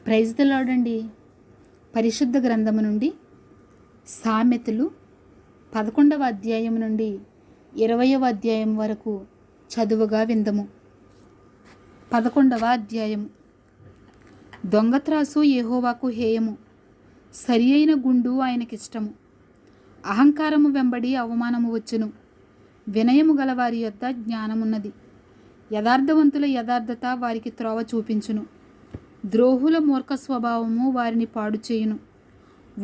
Praise the lord అండి. పరిశుద్ధ గ్రంథము నుండి సామెతలు 11వ అధ్యాయం నుండి 20వ అధ్యాయం వరకు చదువుగా విందము. 11వ అధ్యాయము. దొంగత్రాసు యెహోవాకు హేయము, సరి అయిన గుండు ఆయనకిష్టము. అహంకారము వెంబడి అవమానము వచ్చును, వినయము గలవారి యొద్ద జ్ఞానమున్నది. యథార్థవంతుల యథార్థత వారికి త్రోవ చూపించును, ద్రోహుల మూర్ఖ స్వభావము వారిని పాడు చేయును.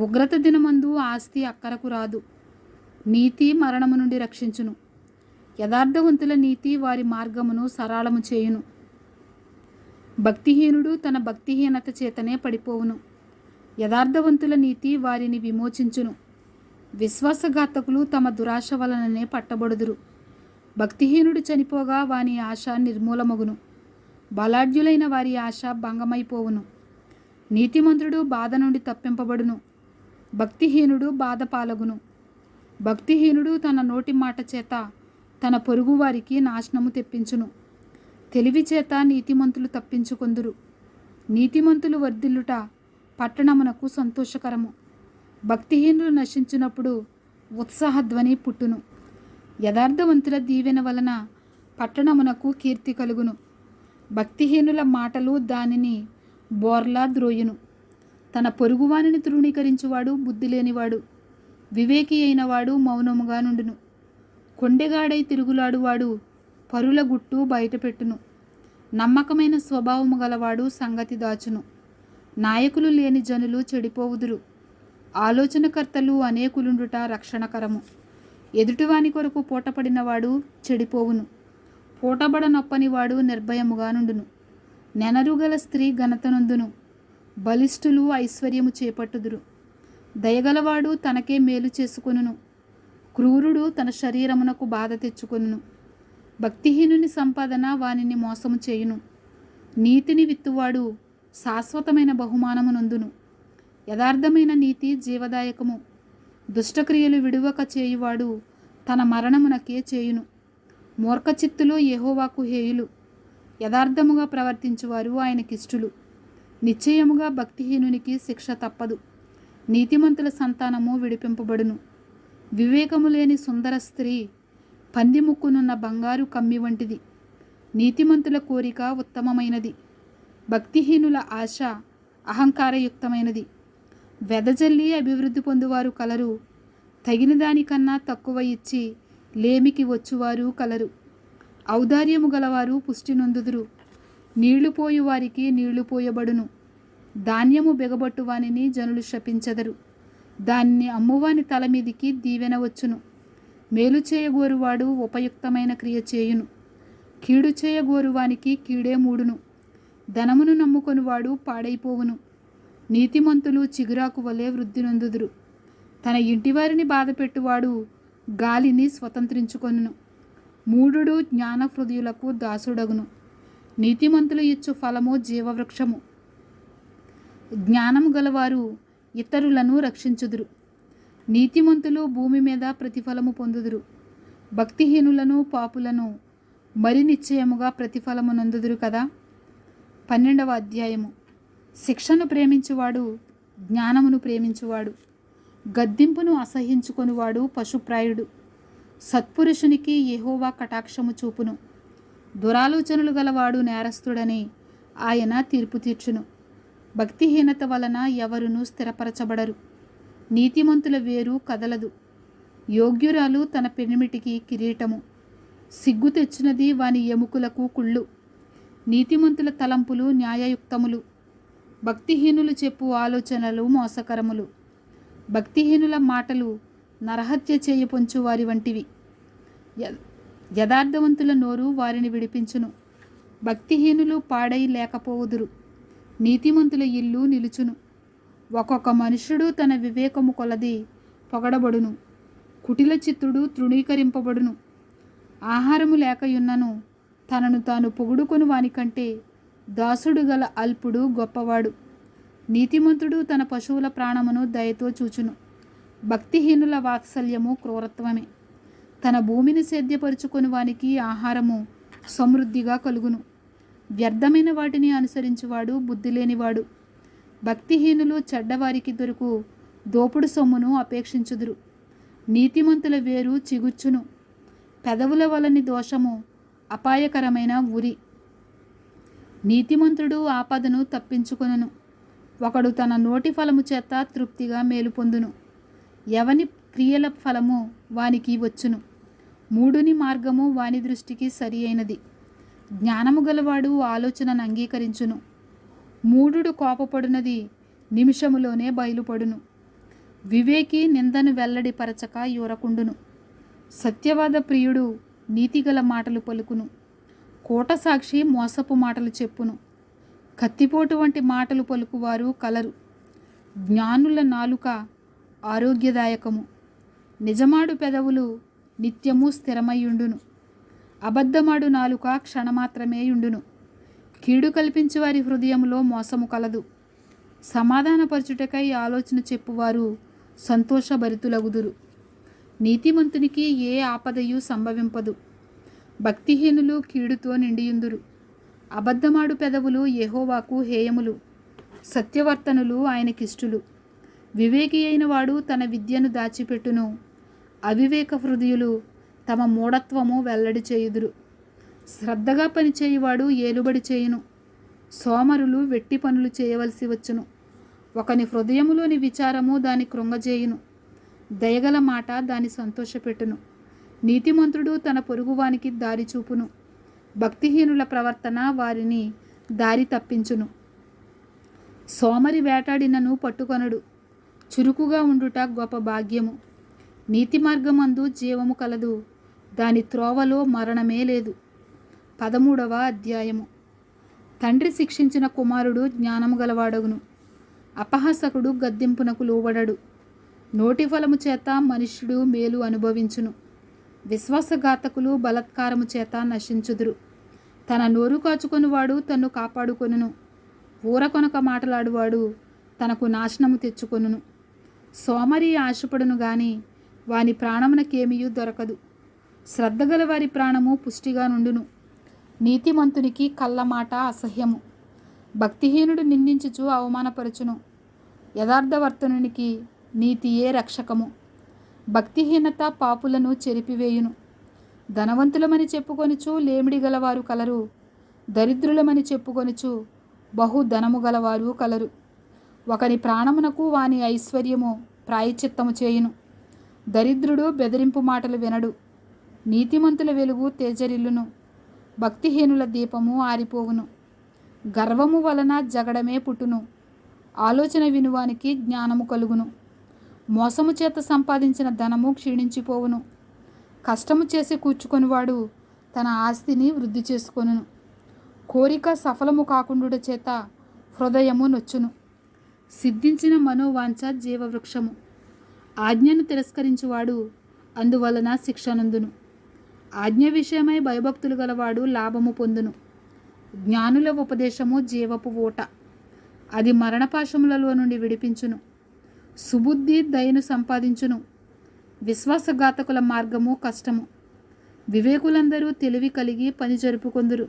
ఉగ్రత దినమందు ఆస్తి అక్కరకు రాదు, నీతి మరణము నుండి రక్షించును. యథార్థవంతుల నీతి వారి మార్గమును సరళము చేయును. భక్తిహీనుడు తన భక్తిహీనత చేతనే పడిపోవును, యథార్థవంతుల నీతి వారిని విమోచించును. విశ్వాసఘాతకులు తమ దురాశ వలననే పట్టబడుదురు. భక్తిహీనుడు చనిపోగా వాని ఆశ నిర్మూలమగును, బలాఢ్యులైన వారి ఆశ భంగమైపోవును. నీతిమంతుడు బాధ నుండి తప్పింపబడును, భక్తిహీనుడు బాధ పాలగును. భక్తిహీనుడు తన నోటి మాట చేత తన పొరుగు వారికి నాశనము తెప్పించును. తెలివి చేత నీతిమంతులు తప్పించుకొందురు. నీతిమంతులు వర్ధిల్లుట పట్టణమునకు సంతోషకరము. భక్తిహీనులు నశించినప్పుడు ఉత్సాహధ్వని పుట్టును. యథార్థవంతుల దీవెన వలన పట్టణమునకు కీర్తి కలుగును. భక్తిహీనుల మాటలు దానిని బోర్లా ద్రోయును. తన పొరుగువానిని తృణీకరించువాడు బుద్ధి లేనివాడు, వివేకి అయినవాడు మౌనముగా నుండును. కొండెగాడై తిరుగులాడువాడు పరుల గుట్టు బయటపెట్టును. నమ్మకమైన స్వభావము గలవాడు సంగతి దాచును. నాయకులు లేని జనులు చెడిపోవుదురు, ఆలోచనకర్తలు అనేకులుండుట రక్షణకరము. ఎదుటివాని కొరకు పూటపడినవాడు చెడిపోవును, పూటబడనొప్పనివాడు నిర్భయముగా నుండును. నెనరుగల స్త్రీ ఘనతనందును, బలిష్ఠులు ఐశ్వర్యము చేపట్టుదురు. దయగలవాడు తనకే మేలు చేసుకొనును, క్రూరుడు తన శరీరమునకు బాధ తెచ్చుకొనును. భక్తిహీనుని సంపాదన వానిని మోసము చేయును, నీతిని విత్తువాడు శాశ్వతమైన బహుమానము నొందును. యథార్థమైన నీతి జీవదాయకము, దుష్టక్రియలు విడువక చేయువాడు తన మరణమునకే చేయును. మూర్ఖచిత్తులు యెహోవాకు హేయులు, యథార్థముగా ప్రవర్తించువారు ఆయనకిష్టులు. నిశ్చయముగా భక్తిహీనునికి శిక్ష తప్పదు, నీతిమంతుల సంతానము విడిపింపబడును. వివేకము లేని సుందర స్త్రీ పంది ముక్కునున్న బంగారు కమ్మి వంటిది. నీతిమంతుల కోరిక ఉత్తమమైనది, భక్తిహీనుల ఆశ అహంకారయుక్తమైనది. వెదజల్లి అభివృద్ధి పొందువారు కలరు, తగిన దానికన్నా తక్కువ ఇచ్చి లేమికి వచ్చువారు కలరు. ఔదార్యము గలవారు పుష్టి నొందుదురు, నీళ్లు పోయు వారికి నీళ్లు పోయబడును. ధాన్యము బెగబట్టు వానిని జనులు శపించెదరు, దాన్ని అమ్మువాని తల మీదికి దీవెన వచ్చును. మేలు చేయగోరువాడు ఉపయుక్తమైన క్రియ చేయును, కీడు చేయగోరువానికి కీడే మూడును. ధనమును నమ్ముకొనివాడు పాడైపోవును, నీతిమంతులు చిగురాకు వలె వృద్ధి నొందుదురు. తన ఇంటివారిని బాధపెట్టువాడు గాలిని స్వతంత్రించుకొనును, మూఢుడు జ్ఞాన హృదయులకు దాసుడగును. నీతిమంతులు ఇచ్చు ఫలము జీవవృక్షము, జ్ఞానము గలవారు ఇతరులను రక్షించుదురు. నీతిమంతులు భూమి మీద ప్రతిఫలము పొందుదురు, భక్తిహీనులను పాపులను మరి నిశ్చయముగా ప్రతిఫలము నొందుదురు కదా. 12వ అధ్యాయము. శిక్షను ప్రేమించువాడు జ్ఞానమును ప్రేమించువాడు, గద్దింపును అసహించుకొనివాడు పశుప్రాయుడు. సత్పురుషునికి యెహోవా కటాక్షము చూపును, దురాలోచనలు గలవాడు నేరస్తుడని ఆయన తీర్పు తీర్చును. భక్తిహీనత వలన ఎవరునూ స్థిరపరచబడరు, నీతిమంతుల వేరు కదలదు. యోగ్యురాలు తన పెనిమిటికి కిరీటము, సిగ్గు తెచ్చినది వాని ఎముకలకు కుళ్ళు. నీతిమంతుల తలంపులు న్యాయయుక్తములు, భక్తిహీనులు చెప్పు ఆలోచనలు మోసకరములు. భక్తిహీనుల మాటలు నరహత్య చేయపొంచు వారి వంటివి, యథార్థవంతుల నోరు వారిని విడిపించును. భక్తిహీనులు పాడై లేకపోవుదురు, నీతిమంతుల ఇల్లు నిలుచును. ఒక్కొక్క మనుష్యుడు తన వివేకము కొలది పొగడబడును, కుటిల చిత్తుడు తృణీకరింపబడును. ఆహారము లేకయున్నను తనను తాను పొగుడుకొని వానికంటే దాసుడు గల అల్పుడు గొప్పవాడు. నీతిమంతుడు తన పశువుల ప్రాణమును దయతో చూచును, భక్తిహీనుల వాత్సల్యము క్రూరత్వమే. తన భూమిని సేద్యపరుచుకొని వానికి ఆహారము సమృద్ధిగా కలుగును. వ్యర్థమైన వాటిని అనుసరించువాడు బుద్ధి లేనివాడు, భక్తిహీనులు చెడ్డవారికి దొరుకు దోపుడు సొమ్మును అపేక్షించుదురు. నీతిమంతుల వేరు చిగుర్చును. పెదవుల వలని దోషము అపాయకరమైన ఉరి. నీతిమంతుడు ఆపదను తప్పించుకొనును. ఒకడు తన నోటి ఫలము చేత తృప్తిగా మేలు పొందును. ఎవని క్రియల ఫలము వానికి వచ్చును. మూఢుని మార్గము వాని దృష్టికి సరి అయినది. జ్ఞానము గలవాడు ఆలోచనను అంగీకరించును. మూఢుడు కోపపడునది నిమిషములోనే బయలుపడును. వివేకి నిందను వెల్లడిపరచక యూరకుండును. సత్యవాద ప్రియుడు నీతిగల మాటలు పలుకును. కోట సాక్షి మోసపు మాటలు చెప్పును. కత్తిపోటు వంటి మాటలు పలుకువారు కలరు. జ్ఞానుల నాలుక ఆరోగ్యదాయకము. నిజమాడు పెదవులు నిత్యము స్థిరమయ్యుండును. అబద్ధమాడు నాలుక క్షణమాత్రమే యుండును. కీడు కల్పించు వారి హృదయంలో మోసము కలదు. సమాధానపరచుటకై ఆలోచన చెప్పువారు సంతోషభరితులగుదురు. నీతిమంతునికి ఏ ఆపదయు సంభవింపదు. భక్తిహీనులు కీడుతో నిండియుందురు. అబద్ధమాడు పెదవులు యెహోవాకు హేయములు. సత్యవర్తనులు ఆయనకిష్టులు. వివేకి అయిన వాడు తన విద్యను దాచిపెట్టును. అవివేక హృదయులు తమ మూఢత్వము వెల్లడి చేయుదురు. శ్రద్ధగా పనిచేయువాడు ఏలుబడి చేయును. సోమరులు వెట్టి పనులు చేయవలసి వచ్చును. ఒకని హృదయములోని విచారము దాని కృంగజేయును. దయగల మాట దాని సంతోషపెట్టును. నీతిమంతుడు తన పొరుగువానికి దారి చూపును. భక్తిహీనుల ప్రవర్తన వారిని దారి తప్పించును. సోమరి వేటాడినను పట్టుకొనడు. చురుకుగా ఉండుట గొప్ప భాగ్యము. నీతి మార్గమందు జీవము కలదు. దాని త్రోవలో మరణమే లేదు. 13వ అధ్యాయము. తండ్రి శిక్షించిన కుమారుడు జ్ఞానము గలవాడగును. అపహాసకుడు గద్దింపునకు లోబడడు. నోటి ఫలము చేత మనుష్యుడు మేలు అనుభవించును. విశ్వాసఘాతకులు బలత్కారము చేత నశించుదురు. తన నోరు కాచుకొనివాడు తన్ను కాపాడుకొనును. ఊరకొనక మాటలాడువాడు తనకు నాశనము తెచ్చుకొనును. సోమరి ఆశపడును గాని వాని ప్రాణమునకేమియూ దొరకదు. శ్రద్ధగల వారి ప్రాణము పుష్టిగా నుండును. నీతిమంతునికి కళ్ళమాట అసహ్యము. భక్తిహీనుడు నిందించుచు అవమానపరచును. యథార్థవర్తనునికి నీతియే రక్షకము. భక్తిహీనత పాపులను చెరిపివేయును. ధనవంతులమని చెప్పుకొనుచు లేమిడి గలవారు కలరు. దరిద్రులమని చెప్పుకొనుచు బహు ధనము గలవారు కలరు. ఒకని ప్రాణమునకు వాని ఐశ్వర్యము ప్రాయశ్చిత్తము చేయును. దరిద్రుడు బెదిరింపు మాటలు వినడు. నీతిమంతుల వెలుగు తేజరిల్లును. భక్తిహీనుల దీపము ఆరిపోవును. గర్వము వలన జగడమే పుట్టును. ఆలోచన వినువానికి జ్ఞానము కలుగును. మోసము చేత సంపాదించిన ధనము క్షీణించిపోవును. కష్టము చేసి కూర్చుకొనివాడు తన ఆస్తిని వృద్ధి చేసుకొనును. కోరిక సఫలము కాకుండుట చేత హృదయము నొచ్చును. సిద్ధించిన మనోవాంఛ జీవవృక్షము. ఆజ్ఞను తిరస్కరించువాడు అందువలన శిక్షనందును. ఆజ్ఞ విషయమై భయభక్తులు గలవాడు లాభము పొందును. జ్ఞానుల ఉపదేశము జీవపు ఊట. అది మరణపాశములలో నుండి విడిపించును. సుబుద్ధి దయను సంపాదించును. విశ్వాసఘాతకుల మార్గము కష్టము. వివేకులందరూ తెలివి కలిగి పని జరుపుకొందురు.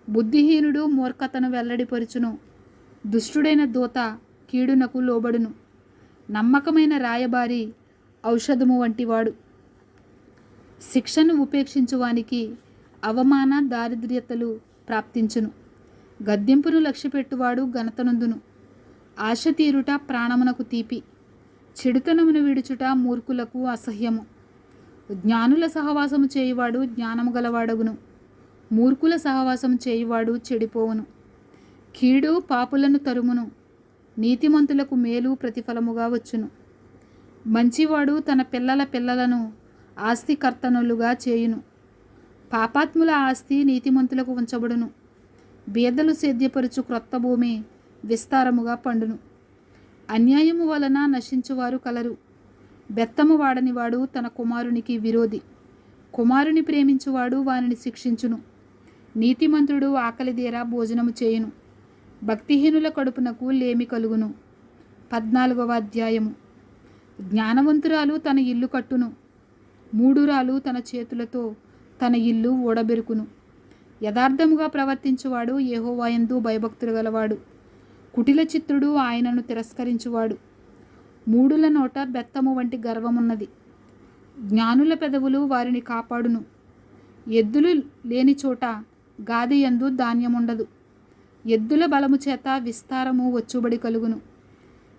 బుద్ధిహీనుడు మూర్ఖతను వెల్లడిపరుచును. దుష్టుడైన దూత కీడునకు లోబడును. నమ్మకమైన రాయబారి ఔషధము వంటివాడు. శిక్షను ఉపేక్షించువానికి అవమాన దారిద్ర్యతలు ప్రాప్తించును. గద్దింపును లక్ష్యపెట్టువాడు ఘనతనందును. ఆశ తీరుట ప్రాణమునకు తీపి. చెడుతనమును విడుచుట మూర్ఖులకు అసహ్యము. జ్ఞానుల సహవాసము చేయువాడు జ్ఞానము గలవాడగును. మూర్ఖుల సహవాసము చేయువాడు చెడిపోవును. కీడు పాపులను తరుమును. నీతిమంతులకు మేలు ప్రతిఫలముగా వచ్చును. మంచివాడు తన పిల్లల పిల్లలను ఆస్తికర్తనులుగా చేయును. పాపాత్ముల ఆస్తి నీతిమంతులకు ఉంచబడును. బీదలు సేద్యపరుచు క్రొత్త భూమి విస్తారముగా పండును. అన్యాయము వలన నశించువారు కలరు. బెత్తము వాడనివాడు తన కుమారునికి విరోధి. కుమారుని ప్రేమించువాడు వానిని శిక్షించును. నీతిమంతుడు ఆకలిదీరా భోజనము చేయును. భక్తిహీనుల కడుపునకు లేమి కలుగును. 14వ అధ్యాయము. జ్ఞానవంతురాలు తన ఇల్లు కట్టును. మూఢురాలు తన చేతులతో తన ఇల్లు ఊడబెరుకును. యథార్థముగా ప్రవర్తించువాడు యెహోవా యందు భయభక్తులు గలవాడు. కుటిల చిత్రుడు ఆయనను తిరస్కరించువాడు. మూడుల నోట బెత్తము వంటి గర్వమున్నది. జ్ఞానుల పెదవులు వారిని కాపాడును. ఎద్దులు లేని చోట గాదియందు ధాన్యముండదు. ఎద్దుల బలము చేత విస్తారము వచ్చుబడి కలుగును.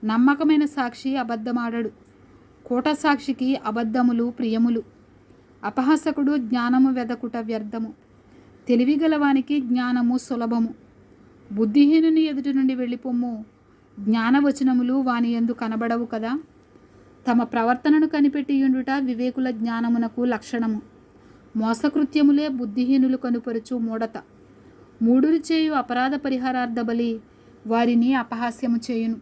నమ్మకమైన సాక్షి అబద్ధమాడడు. కోట సాక్షికి అబద్ధములు ప్రియములు. అపహాసకుడు జ్ఞానము వెదకుట వ్యర్థము. తెలివిగలవానికి జ్ఞానము సులభము. బుద్ధిహీనుని ఎదుటి నుండి వెళ్ళిపోమ్ము. జ్ఞానవచనములు వాని యందు కనబడవు కదా. తమ ప్రవర్తనను కనిపెట్టియుండుట వివేకుల జ్ఞానమునకు లక్షణము. మోసకృత్యములే బుద్ధిహీనులు కనుపరుచు మూఢత. మూఢులు చేయు అపరాధ పరిహారార్థ బలి వారిని అపహాస్యము చేయును.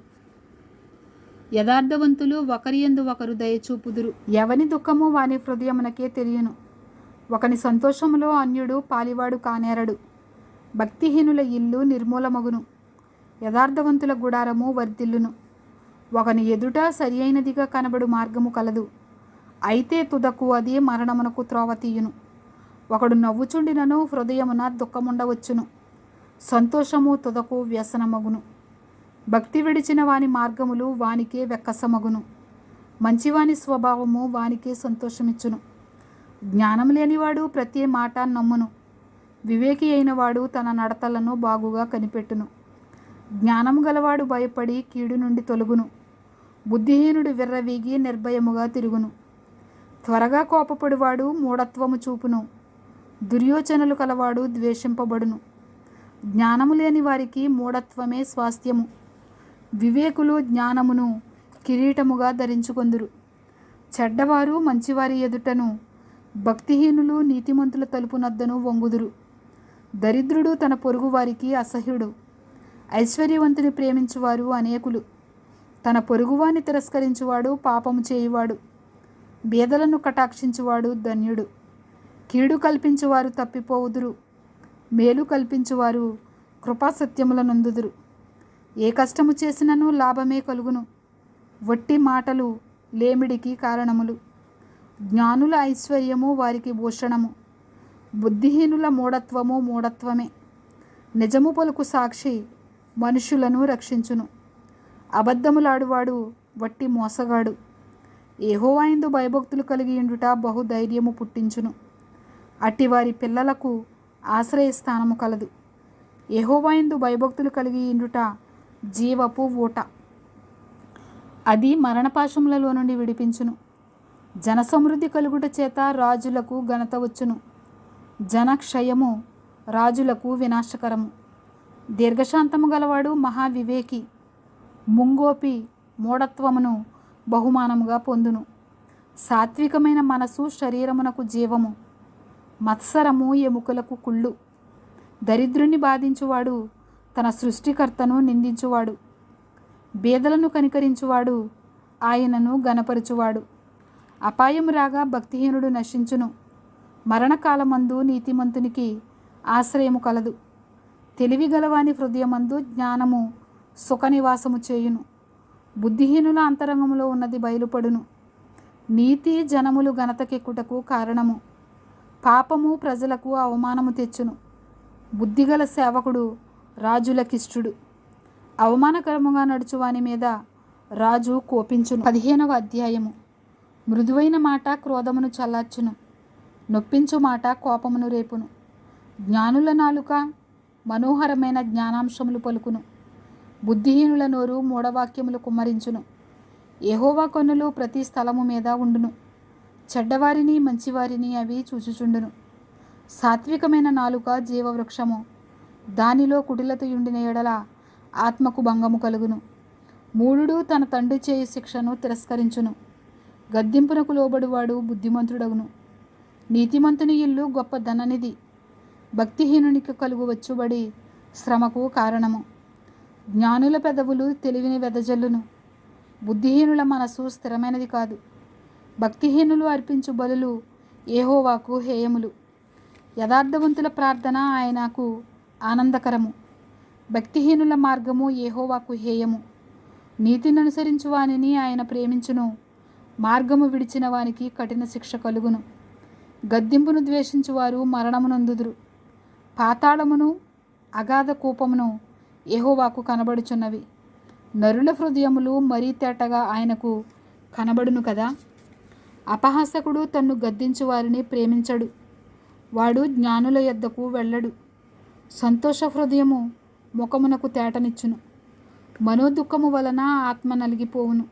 యథార్థవంతులు ఒకరి యందు ఒకరు దయచూపుదురు. ఎవని దుఃఖము వాని హృదయమునకే తెలియను. ఒకని సంతోషములో అన్యుడు పాలివాడు కానేరడు. భక్తిహీనుల ఇల్లు నిర్మూలమగును. యథార్థవంతుల గుడారము వర్ధిల్లును. ఒకని ఎదుట సరి అయినదిగా కనబడు మార్గము కలదు. అయితే తుదకు అది మరణమునకు త్రోవ తీయును. ఒకడు నవ్వుచుండినను హృదయమున దుఃఖముండవచ్చును. సంతోషము తుదకు వ్యసనమగును. భక్తి విడిచిన వాని మార్గములు వానికే వెక్కసమగును. మంచివాని స్వభావము వానికే సంతోషమిచ్చును. జ్ఞానం లేనివాడు ప్రతి మాట నమ్మును. వివేకి అయినవాడు తన నడతలను బాగుగా కనిపెట్టును. జ్ఞానము గలవాడు భయపడి కీడు నుండి తొలగును. బుద్ధిహీనుడు విర్రవీగి నిర్భయముగా తిరుగును. త్వరగా కోపపడువాడు మూఢత్వము చూపును. దుర్యోచనలు కలవాడు ద్వేషింపబడును. జ్ఞానము లేని వారికి మూఢత్వమే స్వాస్థ్యము. వివేకులు జ్ఞానమును కిరీటముగా ధరించుకొందురు. చెడ్డవారు మంచివారి ఎదుటను, భక్తిహీనులు నీతిమంతుల తలుపునద్దను వంగుదురు. దరిద్రుడు తన పొరుగు వారికి అసహ్యుడు. ఐశ్వర్యవంతుని ప్రేమించువారు అనేకులు. తన పొరుగువాని తిరస్కరించువాడు పాపము చేయువాడు. బేదలను కటాక్షించువాడు ధన్యుడు. కీడు కల్పించువారు తప్పిపోవుదురు. మేలు కల్పించువారు కృపాసత్యములనందుదురు. ఏ కష్టము చేసినను లాభమే కలుగును. వట్టి మాటలు లేమిడికి కారణములు. జ్ఞానుల ఐశ్వర్యము వారికి భూషణము. బుద్ధిహీనుల మూఢత్వము మూఢత్వమే. నిజము పలుకు సాక్షి మనుషులను రక్షించును. అబద్ధములాడువాడు వట్టి మోసగాడు. యెహోవా యందు భయభక్తులు కలిగి ఉండుట బహుధైర్యము పుట్టించును. అట్టివారి పిల్లలకు ఆశ్రయస్థానము కలదు. యెహోవా యందు భయభక్తులు కలిగి ఉండుట జీవపు ఊట. అది మరణపాశములలో నుండి విడిపించును. జనసమృద్ధి కలుగుట చేత రాజులకు ఘనత వచ్చును. జనక్షయము రాజులకు వినాశకరము. దీర్ఘశాంతము గలవాడు మహావివేకి. ముంగోపి మూఢత్వమును బహుమానముగా పొందును. సాత్వికమైన మనసు శరీరమునకు జీవము. మత్సరము ఎముకలకు కుళ్ళు. దరిద్రుని బాధించువాడు తన సృష్టికర్తను నిందించువాడు. బేదలను కనికరించువాడు ఆయనను గనపరచువాడు. అపాయము రాగా భక్తిహీనుడు నశించును. మరణకాలమందు నీతిమంతునికి ఆశ్రయము కలదు. తెలివిగలవాని హృదయమందు జ్ఞానము సుఖనివాసము చేయును. బుద్ధిహీనుల అంతరంగములో ఉన్నది బయలుపడును. నీతి జనములు ఘనతకెక్కుటకు కారణము. పాపము ప్రజలకు అవమానము తెచ్చును. బుద్ధిగల సేవకుడు రాజులకిష్టుడు. అవమానకరముగా నడుచువాని మీద రాజు కోపించును. 15వ అధ్యాయము. మృదువైన మాట క్రోధమును చల్లార్చును. నొప్పించు మాట కోపమును రేపును. జ్ఞానుల నాలుక మనోహరమైన జ్ఞానాంశములు పలుకును. బుద్ధిహీనుల నోరు మూఢవాక్యములు కుమ్మరించును. యెహోవా కన్నులు ప్రతి స్థలము మీద ఉండును. చెడ్డవారిని మంచివారిని అవి చూచుచుండును. సాత్వికమైన నాలుక జీవవృక్షము. దానిలో కుటిలత యుండిన ఎడల ఆత్మకు భంగము కలుగును. మూఢుడు తన తండ్రి చేయు శిక్షను తిరస్కరించును. గద్దింపునకు లోబడువాడు బుద్ధిమంతుడగును. నీతిమంతుని ఇల్లు గొప్ప ధననిధి. భక్తిహీనునికి కలుగు వచ్చుబడి శ్రమకు కారణము. జ్ఞానుల పెదవులు తెలివిని వెదజల్లును. బుద్ధిహీనుల మనసు స్థిరమైనది కాదు. భక్తిహీనులు అర్పించు బలులు యెహోవాకు హేయములు. యథార్థవంతుల ప్రార్థన ఆయనకు ఆనందకరము. భక్తిహీనుల మార్గము యెహోవాకు హేయము. నీతిని అనుసరించు వానిని ఆయన ప్రేమించును. మార్గము విడిచిన వానికి కఠిన శిక్ష కలుగును. గద్దింపును ద్వేషించువారు మరణమునందుదురు. పాతాళమును అగాధ కూపమును యెహోవాకు కనబడుచున్నవి. నరుల హృదయములు మరీ తేటగా ఆయనకు కనబడును కదా. అపహాసకుడు తన్ను గద్దించు వారిని ప్రేమించడు. వాడు జ్ఞానుల యొద్దకు వెళ్ళడు. సంతోష హృదయము ముఖమునకు తేటనిచ్చును. మనోదుఃఖము వలన ఆత్మ నలిగిపోవును.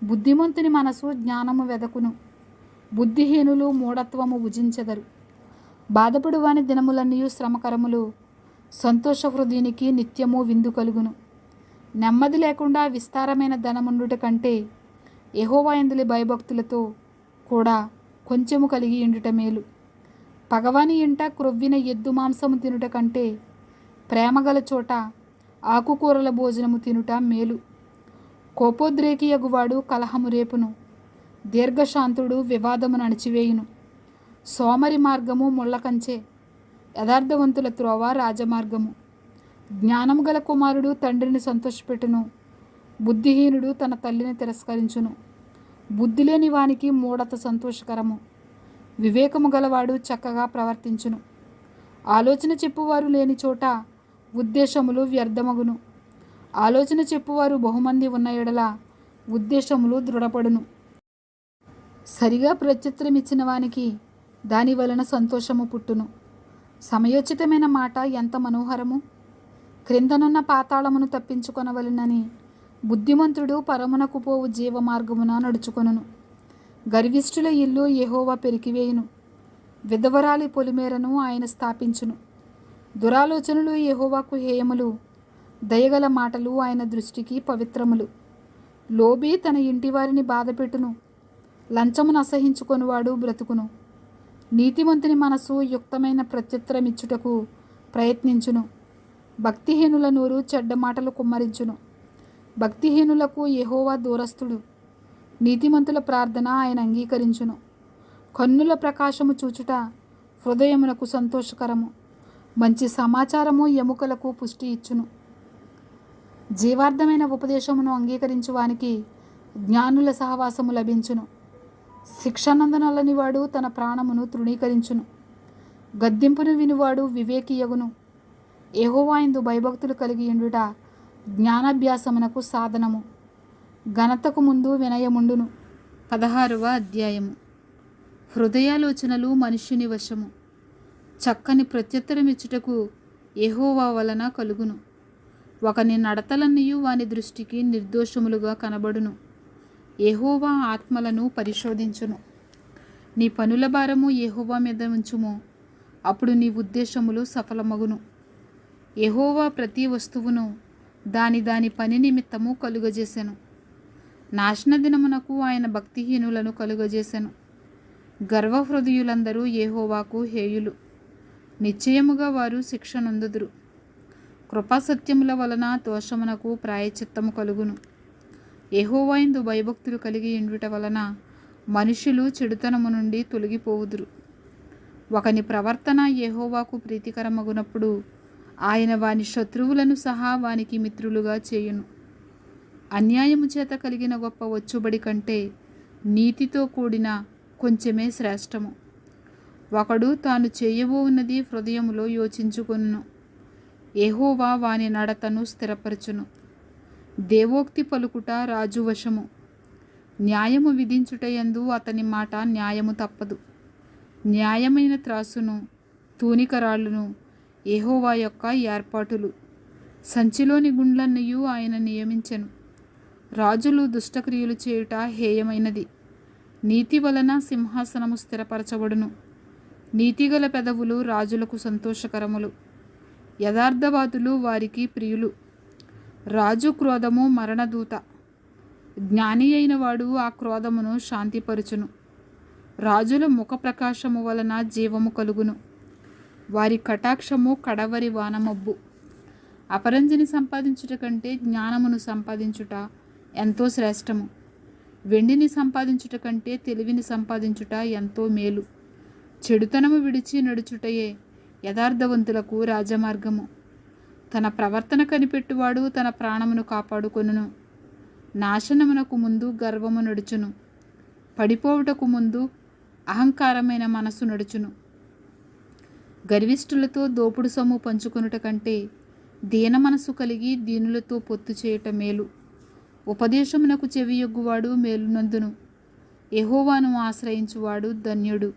బుద్ధిమంతుని మనసు జ్ఞానము వెదకును. బుద్ధిహీనులు మూఢత్వము భుజించెదరు. బాధపడు వాని దినములన్నీ శ్రమకరములు. సంతోష హృదయునికి నిత్యము విందు కలుగును. నెమ్మది లేకుండా విస్తారమైన ధనముండుట కంటే యెహోవా యందలి భయభక్తులతో కూడా కొంచెము కలిగి ఉండుట మేలు. పగవాని ఇంట క్రొవ్విన ఎద్దు మాంసము తినుట కంటే ప్రేమగల చోట ఆకుకూరల భోజనము తినుట మేలు. కోపోద్రేకియగువాడు కలహము రేపును. దీర్ఘశాంతుడు వివాదమును అణిచివేయును. సోమరి మార్గము ముళ్ళకంచే, యథార్థవంతుల త్రోవ రాజమార్గము. జ్ఞానము గల కుమారుడు తండ్రిని సంతోషపెట్టును. బుద్ధిహీనుడు తన తల్లిని తిరస్కరించును. బుద్ధి లేని వానికి మూఢత సంతోషకరము. వివేకము గలవాడు చక్కగా ప్రవర్తించును. ఆలోచన చెప్పువారు లేని చోట ఉద్దేశములు వ్యర్థమగును. ఆలోచన చెప్పువారు బహుమంది ఉన్న ఎడల ఉద్దేశములు దృఢపడును. సరిగా ప్రత్యుత్తరం ఇచ్చిన వానికి దాని వలన సంతోషము పుట్టును. సమయోచితమైన మాట ఎంత మనోహరము. క్రిందనున్న పాతాళమును తప్పించుకొనవలెనని బుద్ధిమంతుడు పరమునకు పోవు జీవమార్గమున నడుచుకొనును. గర్విష్ఠుల ఇల్లు యెహోవా పెరికివేయును. విధవరాలి పొలిమేరను ఆయన స్థాపించును. దురాలోచనలు యెహోవాకు హేయములు. దయగల మాటలు ఆయన దృష్టికి పవిత్రములు. లోబి తన ఇంటివారిని బాధపెట్టును. లంచమును అసహించుకొనివాడు బ్రతుకును. నీతిమంతుని మనసు యుక్తమైన ప్రత్యుత్తరమిచ్చుటకు ప్రయత్నించును. భక్తిహీనుల నోరు చెడ్డ మాటలు కుమ్మరించును. భక్తిహీనులకు యెహోవా దూరస్థుడు. నీతిమంతుల ప్రార్థన ఆయన అంగీకరించును. కన్నుల ప్రకాశము చూచుట హృదయమునకు సంతోషకరము. మంచి సమాచారము ఎముకలకు పుష్టి ఇచ్చును. జీవార్థమైన ఉపదేశమును అంగీకరించు వానికి జ్ఞానుల సహవాసము లభించును. శిక్షనందనలని వాడు తన ప్రాణమును తృణీకరించును. గద్దింపును వినువాడు వివేకియగును. యెహోవా యందు భయభక్తులు కలిగి ఉండుట జ్ఞానాభ్యాసమునకు సాధనము. ఘనతకు ముందు వినయముండును. 16వ అధ్యాయము. హృదయాలోచనలు మనుష్యుని వశము. చక్కని ప్రత్యుత్తరమిచ్చుటకు యెహోవా వలన కలుగును. ఒకని నడతలన్నీయు వాని దృష్టికి నిర్దోషములుగా కనబడును. యెహోవా ఆత్మలను పరిశోధించును. నీ పనుల భారము యెహోవా మీద ఉంచుము. అప్పుడు నీ ఉద్దేశములు సఫలమగును. యెహోవా ప్రతి వస్తువును దాని దాని పని నిమిత్తము కలుగజేసెను. నాశన దినమునకు ఆయన భక్తిహీనులను కలుగజేసెను. గర్వహృదయులందరూ యెహోవాకు హేయులు. నిశ్చయముగా వారు శిక్ష నొందుదురు. కృపాసత్యముల వలన దోషమునకు ప్రాయచిత్తము కలుగును. యెహోవా యందు భయభక్తులు కలిగి ఉండుట వలన మనుష్యులు చెడుతనము నుండి తొలగిపోవుదురు. ఒకని ప్రవర్తన యెహోవాకు ప్రీతికరమగునప్పుడు ఆయన వాని శత్రువులను సహా వానికి మిత్రులుగా చేయును. అన్యాయము చేత కలిగిన గొప్ప వచ్చుబడి కంటే నీతితో కూడిన కొంచెమే శ్రేష్టము. ఒకడు తాను చేయబోవున్నది హృదయములో యోచించుకొనును. యెహోవా వాని నడతను స్థిరపరచును. దేవోక్తి పలుకుట రాజు వశము. న్యాయము విధించుటయందు అతని మాట న్యాయము తప్పదు. న్యాయమైన త్రాసును తూనికరాళ్ళును యెహోవా యొక్క ఏర్పాటులు. సంచిలోని గుండ్లన్నయూ ఆయన నియమించెను. రాజులు దుష్టక్రియలు చేయుట హేయమైనది. నీతి వలన సింహాసనము స్థిరపరచబడును. నీతిగల పెదవులు రాజులకు సంతోషకరములు. యథార్థవాదులు వారికి ప్రియులు. రాజు క్రోధము మరణదూత. జ్ఞాని అయిన వాడు ఆ క్రోధమును శాంతిపరుచును. రాజుల ముఖ ప్రకాశము వలన జీవము కలుగును. వారి కటాక్షము కడవరి వానమబ్బు. అపరంజిని సంపాదించుట కంటే జ్ఞానమును సంపాదించుట ఎంతో శ్రేష్టము. వెండిని సంపాదించుట కంటే తెలివిని సంపాదించుట ఎంతో మేలు. చెడుతనము విడిచి నడుచుటయే యథార్థవంతులకు రాజమార్గము. తన ప్రవర్తన కనిపెట్టువాడు తన ప్రాణమును కాపాడుకొనును. నాశనమునకు ముందు గర్వము నడుచును. పడిపోవుటకు ముందు అహంకారమైన మనసు నడుచును. గర్విష్ఠులతో దోపుడు సొమ్ము పంచుకొనుట కంటే దీన మనసు కలిగి దీనులతో పొత్తు చేయట మేలు. ఉపదేశమునకు చెవియొగ్గువాడు మేలునందును. యెహోవాను ఆశ్రయించువాడు ధన్యుడు.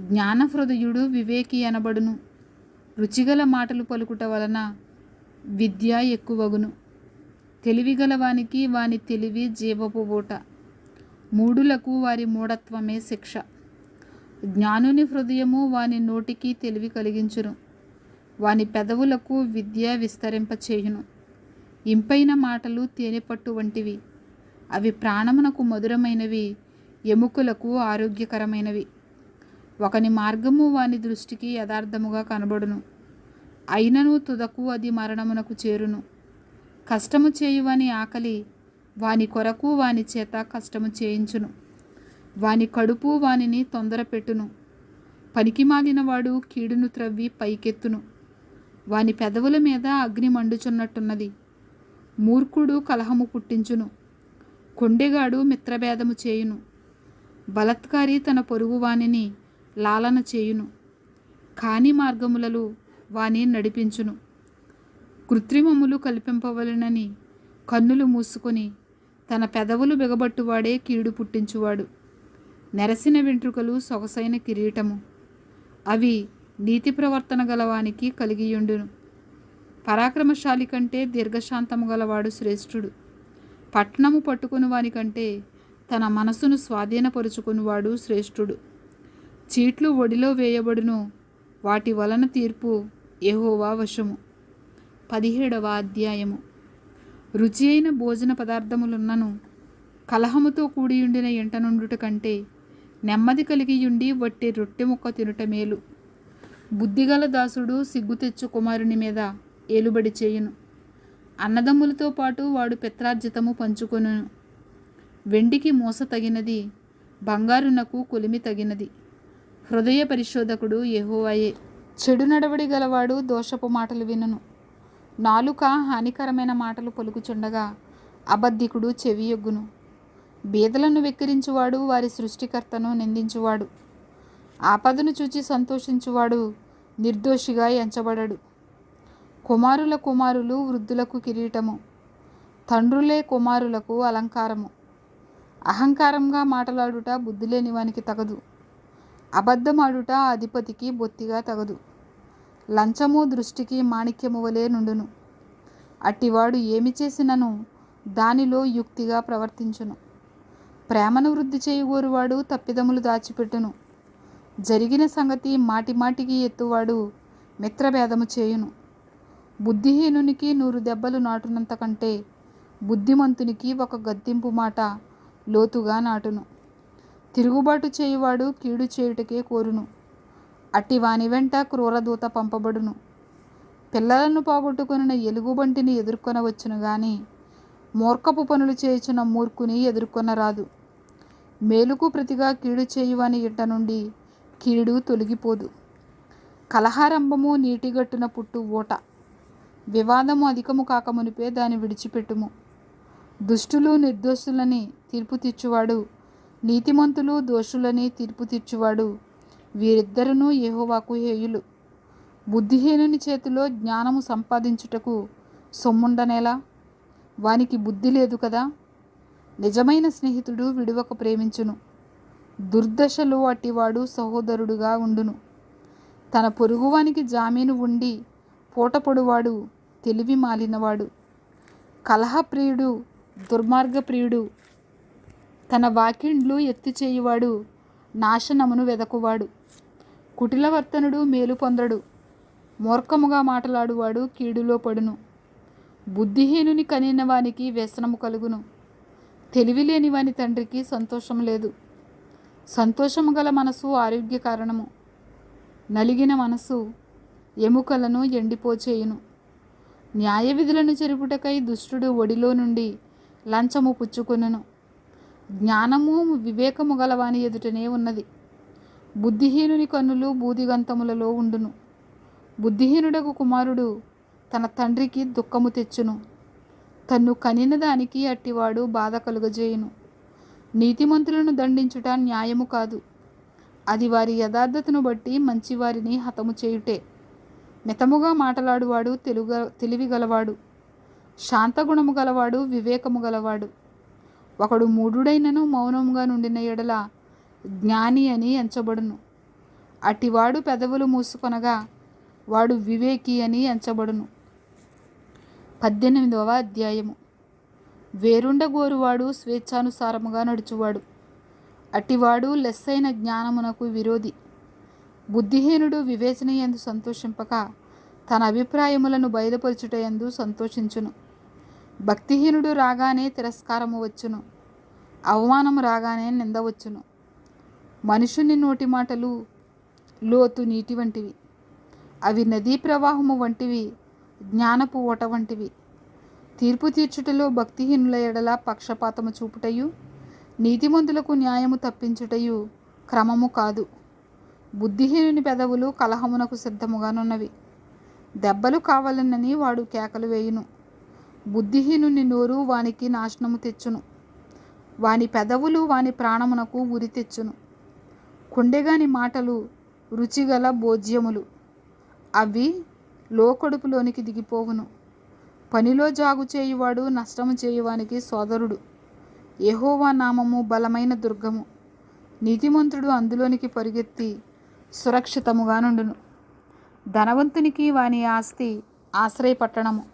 జ్ఞానహృదయుడు వివేకి అనబడును. రుచిగల మాటలు పలుకుట వలన విద్య ఎక్కువగును. తెలివిగలవానికి వాని తెలివి జీవపు ఊట. మూఢులకు వారి మూఢత్వమే శిక్ష. జ్ఞానుని హృదయము వాని నోటికి తెలివి కలిగించును. వాని పెదవులకు విద్య విస్తరింపచేయును. ఇంపైన మాటలు తేనెపట్టు వంటివి. అవి ప్రాణమునకు మధురమైనవి, ఎముకలకు ఆరోగ్యకరమైనవి. ఒకని మార్గము వాని దృష్టికి యథార్థముగా కనబడును, అయినను తుదకు అది మరణమునకు చేరును. కష్టము చేయువాని ఆకలి వాని కొరకు వాని చేత కష్టము చేయించును. వాని కడుపు వానిని తొందరపెట్టును. పనికిమాలినవాడు కీడును త్రవ్వి పైకెత్తును. వాని పెదవుల మీద అగ్ని మండుచున్నట్టున్నది. మూర్ఖుడు కలహము పుట్టించును. కొండెగాడు మిత్రభేదము చేయును. బలత్కారి తన పొరుగు వానిని లాలన చేయును. కాని మార్గములలో వాని నడిపించును. కృత్రిమములు కల్పింపవలెనని కన్నులు మూసుకొని తన పెదవులు బిగబట్టువాడే కీడు పుట్టించువాడు. నెరసిన వెంట్రుకలు సొగసైన కిరీటము. అవి నీతి ప్రవర్తన గలవానికి కలిగియుండును. పరాక్రమశాలి కంటే దీర్ఘశాంతము గలవాడు శ్రేష్ఠుడు. పట్నము పట్టుకుని వానికంటే తన మనసును స్వాధీనపరుచుకునివాడు శ్రేష్ఠుడు. చీట్లు ఒడిలో వేయబడును, వాటి వలన తీర్పు యెహోవా వశము. 17వ అధ్యాయము. రుచి అయిన భోజన పదార్థములున్నను కలహముతో కూడియుండిన ఎంట నుండుట కంటే నెమ్మది కలిగియుండి వట్టి రొట్టె ముక్క తినుట మేలు. బుద్ధిగల దాసుడు సిగ్గు తెచ్చు కుమారుని మీద ఏలుబడి చేయును. అన్నదమ్ములతో పాటు వాడు పిత్రార్జితము పంచుకొనును. వెండికి మోస తగినది, బంగారునకు కొలిమి తగినది. హృదయ పరిశోధకుడు యెహోవాయే. చెడు నడవడి గలవాడు దోషపు మాటలు వినును. నాలుక హానికరమైన మాటలు పలుకుచుండగా అబద్ధికుడు చెవియొగ్గును. బీదలను వెక్కిరించువాడు వారి సృష్టికర్తను నిందించువాడు. ఆపదను చూచి సంతోషించువాడు నిర్దోషిగా ఎంచబడడు. కుమారుల కుమారులు వృద్ధులకు కిరీటము, తండ్రులే కుమారులకు అలంకారము. అహంకారంగా మాటలాడుట బుద్ధిలేని వానికి తగదు. అబద్ధమాడుట అధిపతికి బొత్తిగా తగదు. లంచము దృష్టికి మాణిక్యము వలె నుండును. అట్టివాడు ఏమి చేసినను దానిలో యుక్తిగా ప్రవర్తించును. ప్రేమను వృద్ధి చేయగోరువాడు తప్పిదములు దాచిపెట్టును. జరిగిన సంగతి మాటిమాటికి ఎత్తువాడు మిత్రభేదము చేయును. బుద్ధిహీనునికి 100 దెబ్బలు నాటునంత కంటే బుద్ధిమంతునికి ఒక గద్దింపు మాట లోతుగా నాటును. తిరుగుబాటు చేయువాడు కీడు చేయుటకే కోరును. అట్టి వాని వెంట క్రూరదూత పంపబడును. పిల్లలను పోగొట్టుకొనిన ఎలుగుబంటిని ఎదుర్కొనవచ్చును గాని మూర్ఖపు పనులు చేయుచున్న మూర్ఖుని ఎదుర్కొనరాదు. మేలుకు ప్రతిగా కీడు చేయువాని ఇంట నుండి కీడు తొలగిపోదు. కలహారంభము నీటిగట్టున పుట్టు ఊట. వివాదము అధికము కాకమునిపే దాన్ని విడిచిపెట్టుము. దుష్టులు నిర్దోషులని తీర్పు తీర్చువాడు, నీతిమంతులు దోషులని తీర్పు తీర్చువాడు, వీరిద్దరును యెహోవాకు హేయులు. బుద్ధిహీనుని చేతిలో జ్ఞానము సంపాదించుటకు సొమ్ముండనేలా? వానికి బుద్ధి లేదు కదా. నిజమైన స్నేహితుడు విడువక ప్రేమించును. దుర్దశలో అట్టివాడు సహోదరుడుగా ఉండును. తన పొరుగువానికి జామీను ఉండి పూటపొడువాడు తెలివి మాలినవాడు. కలహప్రియుడు దుర్మార్గప్రియుడు. తన వాకిండ్లు ఎత్తి చేయువాడు నాశనమును వెదకువాడు. కుటిలవర్తనుడు మేలు పొందడు. మూర్ఖముగా మాటలాడువాడు కీడులో పడును. బుద్ధిహీనుని కనిన వానికి వ్యసనము కలుగును. తెలివిలేని వాని తండ్రికి సంతోషం లేదు. సంతోషము గల మనసు ఆరోగ్య కారణము. నలిగిన మనసు ఎముకలను ఎండిపోచేయును. న్యాయ విధులను చెరుపుటకై దుష్టుడు ఒడిలో నుండి లంచము పుచ్చుకొనును. జ్ఞానము వివేకము గలవాని ఎదుటనే ఉన్నది. బుద్ధిహీనుని కన్నులు బూదిగంతములలో ఉండును. బుద్ధిహీనుడకు కుమారుడు తన తండ్రికి దుఃఖము తెచ్చును. తన్ను కనిన దానికి అట్టివాడు బాధ కలుగజేయును. నీతిమంతులను దండించుట న్యాయము కాదు. అది వారి యథార్థతను బట్టి మంచివారిని హతము చేయుటే. మితముగా మాటలాడువాడు తెలివి గలవాడు, శాంతగుణము గలవాడు, వివేకము గలవాడు. ఒకడు మూఢుడైనను మౌనముగా నుండిన ఎడల జ్ఞాని అని ఎంచబడును. అటివాడు పెదవులు మూసుకొనగా వాడు వివేకి అని ఎంచబడును. 18వ అధ్యాయము. వేరుండగోరువాడు స్వేచ్ఛానుసారముగా నడుచువాడు, అటివాడు లెస్సైన జ్ఞానమునకు విరోధి. బుద్ధిహీనుడు వివేచనయందు సంతోషింపక తన అభిప్రాయములను బయలుపరచుటయందు సంతోషించును. భక్తిహీనుడు రాగానే తిరస్కారము వచ్చును, అవమానము రాగానే నింద వచ్చును. మనుషుని నోటి మాటలు లోతు నీటి వంటివి, అవి నదీ ప్రవాహము వంటివి, జ్ఞానపు ఓట వంటివి. తీర్పు తీర్చుటలో భక్తిహీనుల ఎడల పక్షపాతము చూపుటయు, నీతిమంతులకు న్యాయము తప్పించుటయు క్రమము కాదు. బుద్ధిహీనుని పెదవులు కలహమునకు సిద్ధముగానున్నవి, దెబ్బలు కావాలనని వాడు కేకలు వేయును. బుద్ధిహీనుని నోరు వానికి నాశనము తెచ్చును, వాని పెదవులు వాని ప్రాణమునకు ఉరి తెచ్చును. కొండెగాని మాటలు రుచిగల భోజ్యములు, అవి లోకడుపులోనికి దిగిపోవును. పనిలో జాగు చేయువాడు నష్టము చేయువానికి సోదరుడు. యెహోవా నామము బలమైన దుర్గము, నీతిమంతుడు అందులోనికి పరుగెత్తి సురక్షితముగా నుండును. ధనవంతునికి వాని ఆస్తి ఆశ్రయపట్టణము,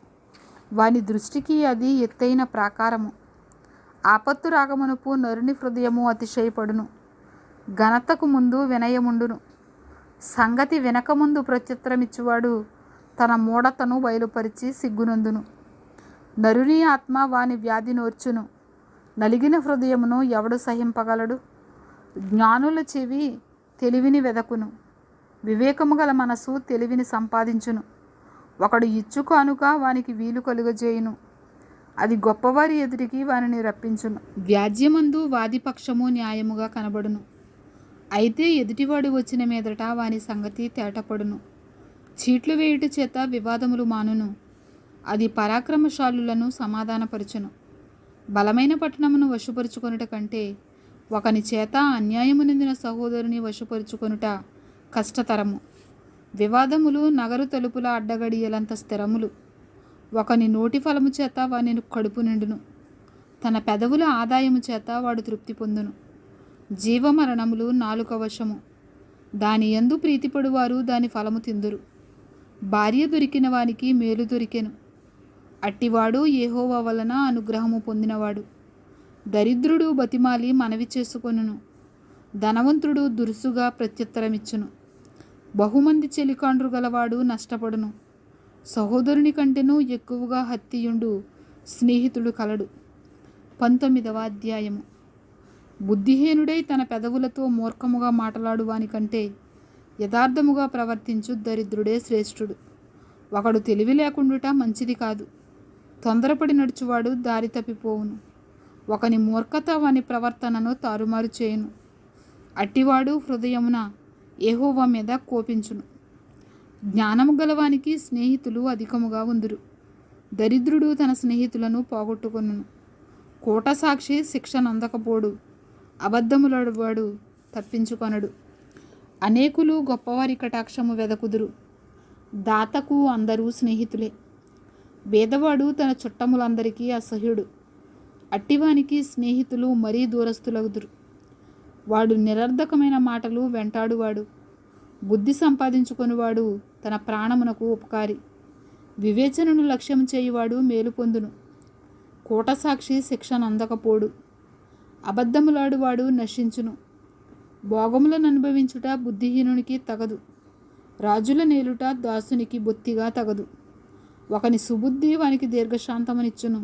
వాని దృష్టికి అది ఎత్తైన ప్రాకారము. ఆపత్తు రాగమునుపు నరుని హృదయము అతిశయపడును, ఘనతకు ముందు వినయముండును. సంగతి వినకముందు ప్రత్యుత్తరమిచ్చువాడు తన మూఢతను బయలుపరిచి సిగ్గునందును. నరుని ఆత్మ వాని వ్యాధి నోర్చును, నలిగిన హృదయమును ఎవడు సహింపగలడు? జ్ఞానుల చెవి తెలివిని వెదకును, వివేకము గల మనసు తెలివిని సంపాదించును. ఒకడు ఇచ్చు కానుక వానికి వీలు కలుగజేయును, అది గొప్పవారి ఎదురికి వారిని రప్పించును. వ్యాజ్యమందు వాదిపక్షము న్యాయముగా కనబడును, అయితే ఎదుటివాడు వచ్చిన మీదట వాని సంగతి తేటపడును. చీట్లు వేయుట చేత వివాదములు మానును, అది పరాక్రమశాలులను సమాధానపరచును. బలమైన పట్టణమును వశపరుచుకొనుట కంటే ఒకని చేత అన్యాయము నిందిన సహోదరుని వశపరుచుకొనుట కష్టతరము. వివాదములు నగరు తలుపుల అడ్డగడియలంత స్థిరములు, ఒకని నోటి ఫలము చేత వాని కడుపు నిండును, తన పెదవుల ఆదాయము చేత వాడు తృప్తి పొందును. జీవమరణములు నాలుక వశము, దాని యందు ప్రీతిపడువారు దాని ఫలము తిందురు. భార్య దొరికిన వానికి మేలు దొరికెను, అట్టివాడు యెహోవా వలన అనుగ్రహము పొందినవాడు. దరిద్రుడు బతిమాలి మనవి చేసుకొనును, ధనవంతుడు దురుసుగా ప్రత్యుత్తరమిచ్చును. బహుమంది చెలికాండ్రు గలవాడు నష్టపడును, సహోదరుని కంటెను ఎక్కువగా హత్తియుండు స్నేహితుడు కలడు. 19వ అధ్యాయము. బుద్ధిహీనుడై తన పెదవులతో మూర్ఖముగా మాట్లాడు వానికంటే యథార్థముగా ప్రవర్తించు దరిద్రుడే శ్రేష్ఠుడు. ఒకడు తెలివి లేకుండుట మంచిది కాదు, తొందరపడి నడుచువాడు దారి తప్పిపోవును. ఒకని మూర్ఖత వాని ప్రవర్తనను తారుమారు చేయును, అట్టివాడు హృదయమున యెహోవా మీద కోపించును. జ్ఞానము గలవానికి స్నేహితులు అధికముగా ఉందురు, దరిద్రుడు తన స్నేహితులను పోగొట్టుకొనును. కోట సాక్షి శిక్షనందకపోడు, అబద్ధములాడువాడు తప్పించుకొనడు. అనేకులు గొప్పవారి కటాక్షము వెదకుదురు, దాతకు అందరూ స్నేహితులే. పేదవాడు తన చుట్టములందరికీ అసహ్యుడు, అట్టివానికి స్నేహితులు మరీ దూరస్తులగుదురు. వాడు నిరర్ధకమైన మాటలు వెంటాడువాడు, బుద్ధి సంపాదించుకొనివాడు తన ప్రాణమునకు ఉపకారి. వివేచనను లక్ష్యం చేయువాడు మేలు పొందును, కోట సాక్షి శిక్షనందకపోడు. అబద్ధములాడువాడు నశించును, భోగములను అనుభవించుట బుద్ధిహీనునికి తగదు. రాజుల నేలుట దాసునికి బొత్తిగా తగదు. ఒకని సుబుద్ధి వానికి దీర్ఘశాంతమునిచ్చును,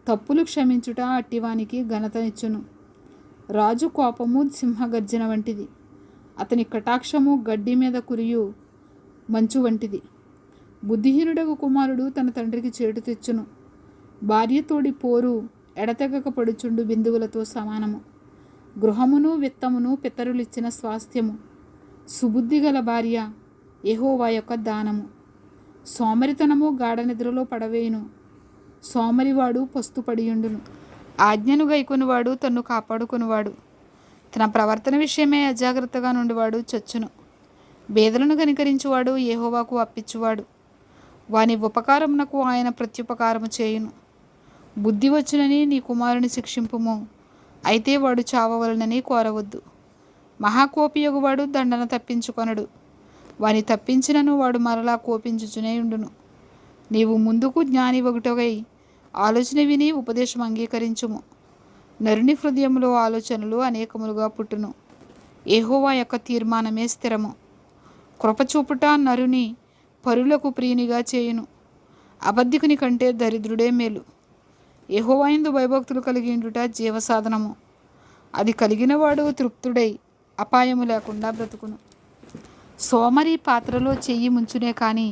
తప్పులు క్షమించుట అట్టివానికి ఘనతనిచ్చును. రాజు కోపము సింహగర్జన వంటిది, అతని కటాక్షము గడ్డి మీద కురియు మంచు వంటిది. బుద్ధిహీనుడగు కుమారుడు తన తండ్రికి చేటు తెచ్చును, భార్యతోడి పోరు ఎడతెగక పడుచుండు బిందువులతో సమానము. గృహమును విత్తమును పితరులిచ్చిన స్వాస్థ్యము, సుబుద్ధి గల భార్య యెహోవా యొక్క దానము. సోమరితనము గాఢ నిద్రలో పడవేయును, సోమరివాడు పస్తుపడియుండును. ఆజ్ఞను గైకొనివాడు తన్ను కాపాడుకొనివాడు, తన ప్రవర్తన విషయమే అజాగ్రత్తగా నుండివాడు చచ్చును. బేదలను కనికరించువాడు యెహోవాకు అప్పిచ్చువాడు. వాని ఉపకారమునకు ఆయన ప్రత్యుపకారము చేయును. బుద్ధి వచ్చునని నీ కుమారుని శిక్షింపుము, అయితే వాడు చావవలనని కోరవద్దు. మహాకోపియగువాడు దండన తప్పించుకొనడు. వాని తప్పించినను వాడు మరలా కోపించుచునే ఉండును. నీవు ముందుకు జ్ఞాని ఒకటై ఆలోచన విని ఉపదేశం అంగీకరించుము. నరుని హృదయంలో ఆలోచనలు అనేకములుగా పుట్టును. యెహోవా యొక్క తీర్మానమే స్థిరము. కృపచూపుట నరుని పరులకు ప్రియునిగా చేయును. అబద్ధికుని కంటే దరిద్రుడే మేలు. యెహోవాయందు భయభక్తులు కలిగిండుట జీవసాధనము. అది కలిగినవాడు తృప్తుడై అపాయము లేకుండా బ్రతుకును. సోమరి పాత్రలో చెయ్యి ముంచునే కానీ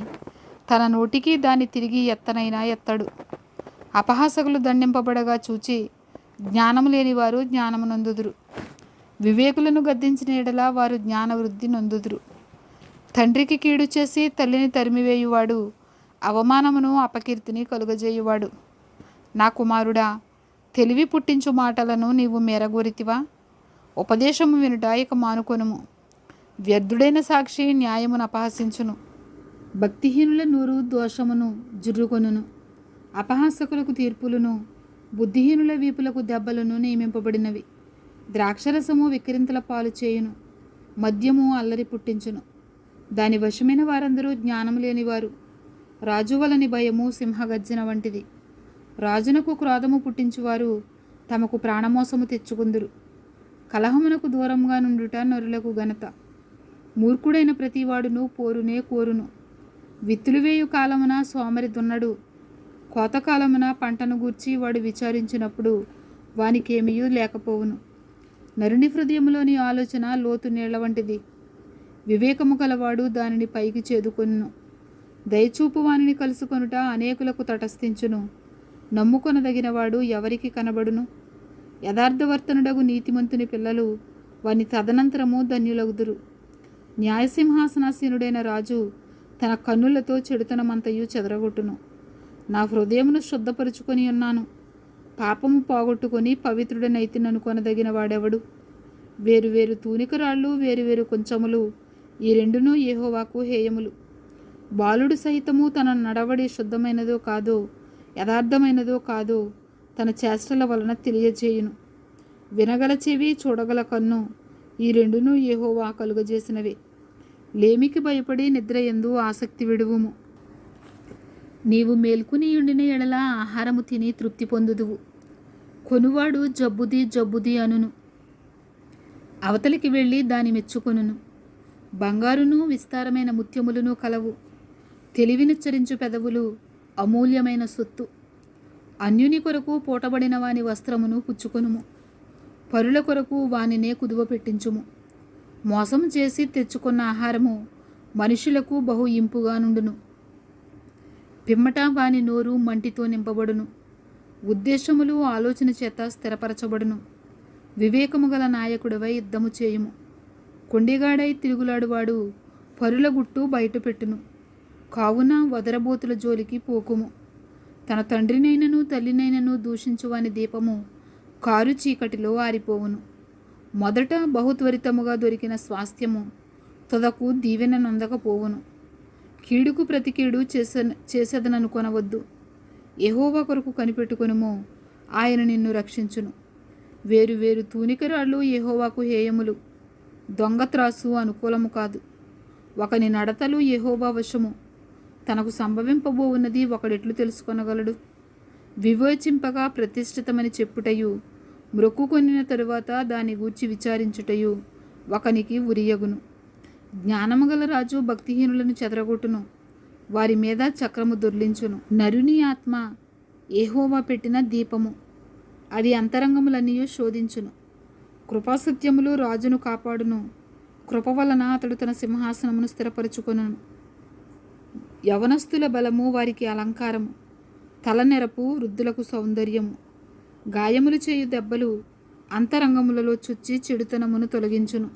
తన నోటికి దాన్ని తిరిగి ఎత్తనైనా ఎత్తడు. అపహాసకులు దండింపబడగా చూచి జ్ఞానము లేనివారు జ్ఞానము నొందుదురు. వివేకులను గద్దించిన ఎడల వారు జ్ఞానవృద్ధి నొందుదురు. తండ్రికి కీడు చేసి తల్లిని తరిమివేయువాడు అవమానమును అపకీర్తిని కలుగజేయువాడు. నా కుమారుడా, తెలివి పుట్టించు మాటలను నీవు మెరగోరితివా? ఉపదేశము వినుట ఇక మానుకొనుము. వ్యర్థుడైన సాక్షి న్యాయమును అపహసించును. భక్తిహీనుల నోరు దోషమును జుర్రుకొనును. అపహాసకులకు తీర్పులను, బుద్ధిహీనుల వీపులకు దెబ్బలను నియమింపబడినవి. ద్రాక్షరసము విక్రింతల పాలు చేయును, మద్యము అల్లరి పుట్టించును. దాని వశమైన వారందరూ జ్ఞానము లేనివారు. రాజు వలని భయము సింహగర్జన వంటిది. రాజునకు క్రోధము పుట్టించువారు తమకు ప్రాణమోసము తెచ్చుకుందురు. కలహమునకు దూరంగా నుండుట నరులకు ఘనత. మూర్ఖుడైన ప్రతివాడును పోరునే కోరును. విత్తులు వేయు కాలమున సోమరి దున్నడు. కోతకాలమున పంటను గూర్చి వాడు విచారించినప్పుడు వానికేమీయూ లేకపోవును. నరుని హృదయములోని ఆలోచన లోతు నీళ్ల వంటిది. వివేకము గలవాడు దానిని పైకి చేదుకొనును. దయచూపు వానిని కలుసుకొనుట అనేకులకు తటస్థించును. నమ్ముకొనదగినవాడు ఎవరికి కనబడును? యథార్థవర్తనుడగు నీతిమంతుని పిల్లలు వాని తదనంతరము ధన్యులగుదురు. న్యాయసింహాసనాసీనుడైన రాజు తన కన్నులతో చెడుతనమంతయు చెదరగొట్టును. నా హృదయమును శుద్ధపరుచుకొని ఉన్నాను, పాపము పోగొట్టుకొని పవిత్రుడనైతిననుకొనదగిన వాడెవడు? వేరువేరు తూనికరాళ్ళు, వేరువేరు కొంచెములు, ఈ రెండును యెహోవాకు హేయములు. బాలుడు సహితము తన నడవడి శుద్ధమైనదో కాదో, యథార్థమైనదో కాదో తన చేష్టల వలన తెలియజేయును. వినగల చెవి, చూడగల కన్ను, ఈ రెండును యెహోవా కలుగజేసినవే. లేమికి భయపడి నిద్రయందు ఆసక్తి విడువుము. నీవు మేల్కునియుండిన ఎడల ఆహారము తిని తృప్తి పొందుదువు. కొనువాడు జబ్బుది జబ్బుది అనును, అవతలికి వెళ్ళి దాని మెచ్చుకొనును. బంగారును విస్తారమైన ముత్యములను కలవు. తెలివినిచ్చరించు పెదవులు అమూల్యమైన సొత్తు. అన్యుని కొరకు పూటబడిన వాని వస్త్రమును పుచ్చుకొనుము. పరుల కొరకు వానినే కుదువ పెట్టించుము. మోసం చేసి తెచ్చుకున్న ఆహారము మనుషులకు బహు ఇంపుగా నుండును. పిమ్మట వాని నోరు మంటితో నింపబడును. ఉద్దేశములు ఆలోచన చేత స్థిరపరచబడును. వివేకము గల నాయకుడివై యుద్ధము చేయుము. కొండిగాడై తిరుగులాడువాడు పరుల గుట్టు బయటపెట్టును. కావున వదరబోతుల జోలికి పోకుము. తన తండ్రినైనను తల్లినైనను దూషించువాని దీపము కారు చీకటిలో ఆరిపోవును. మొదట బహుత్వరితముగా దొరికిన స్వాస్థ్యము తుదకు దీవెన నొందకపోవును. కీడుకు ప్రతి కీడు చేసేదననుకొనవద్దు. యెహోవా కొరకు కనిపెట్టుకొనుము, ఆయన నిన్ను రక్షించును. వేరువేరు తూనికరాళ్ళు యెహోవాకు హేయములు. దొంగ త్రాసు అనుకూలము కాదు. ఒకని నడతలు యెహోవా వశము. తనకు సంభవింపబోవున్నది ఒకడెట్లు తెలుసుకొనగలడు? వివేచింపగా ప్రతిష్ఠితమని చెప్పుటయు, మ్రొక్కుకొనిన తరువాత దాని గూర్చి విచారించుటయు ఒకనికి ఉరియగును. జ్ఞానము గల రాజు భక్తిహీనులను చెదరగొట్టును, వారి మీద చక్రము దొర్లించును. నరుని ఆత్మ యెహోవా పెట్టిన దీపము, అది అంతరంగములన్నీ శోధించును. కృపాసత్యములు రాజును కాపాడును. కృప వలన అతడు తన సింహాసనమును స్థిరపరచుకొనును. యవనస్తుల బలము వారికి అలంకారము, తలనెరపు వృద్ధులకు సౌందర్యము. గాయములు చేయు దెబ్బలు అంతరంగములలో చుచ్చి చెడుతనమును తొలగించును.